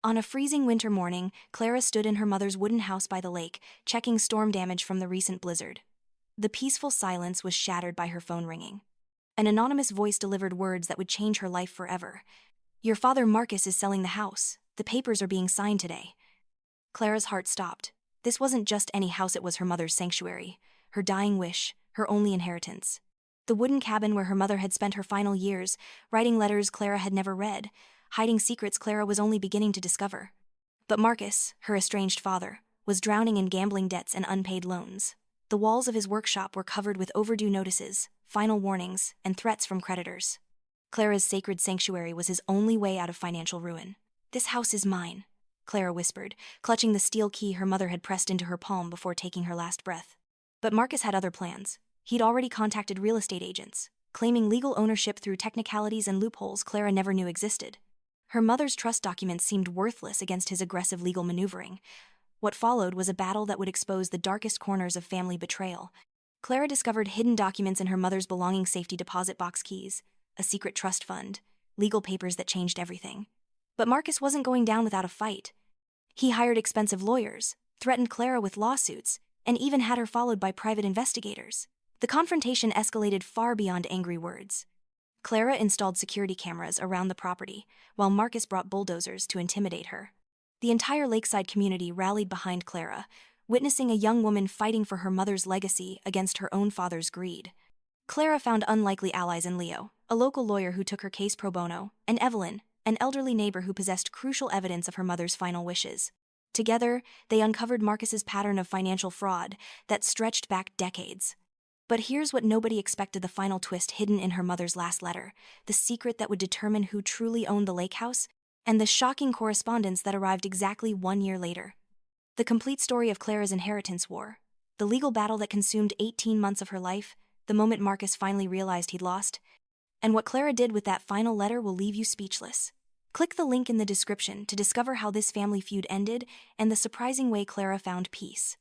On a freezing winter morning, Clara stood in her mother's wooden house by the lake, checking storm damage from the recent blizzard. The peaceful silence was shattered by her phone ringing. An anonymous voice delivered words that would change her life forever. "Your father Marcus is selling the house. The papers are being signed today." Clara's heart stopped. This wasn't just any house, it was her mother's sanctuary, her dying wish, her only inheritance. The wooden cabin where her mother had spent her final years, writing letters Clara had never read, hiding secrets Clara was only beginning to discover. But Marcus, her estranged father, was drowning in gambling debts and unpaid loans. The walls of his workshop were covered with overdue notices, final warnings, and threats from creditors. Clara's sacred sanctuary was his only way out of financial ruin. "This house is mine," Clara whispered, clutching the steel key her mother had pressed into her palm before taking her last breath. But Marcus had other plans. He'd already contacted real estate agents, claiming legal ownership through technicalities and loopholes Clara never knew existed. Her mother's trust documents seemed worthless against his aggressive legal maneuvering. What followed was a battle that would expose the darkest corners of family betrayal. Clara discovered hidden documents in her mother's belonging safety deposit box keys, a secret trust fund, legal papers that changed everything. But Marcus wasn't going down without a fight. He hired expensive lawyers, threatened Clara with lawsuits, and even had her followed by private investigators. The confrontation escalated far beyond angry words. Clara installed security cameras around the property, while Marcus brought bulldozers to intimidate her. The entire lakeside community rallied behind Clara, witnessing a young woman fighting for her mother's legacy against her own father's greed. Clara found unlikely allies in Leo, a local lawyer who took her case pro bono, and Evelyn, an elderly neighbor who possessed crucial evidence of her mother's final wishes. Together, they uncovered Marcus's pattern of financial fraud that stretched back decades. But here's what nobody expected: the final twist hidden in her mother's last letter, the secret that would determine who truly owned the lake house, and the shocking correspondence that arrived exactly 1 year later. The complete story of Clara's inheritance war, the legal battle that consumed 18 months of her life, the moment Marcus finally realized he'd lost, and what Clara did with that final letter will leave you speechless. Click the link in the description to discover how this family feud ended and the surprising way Clara found peace.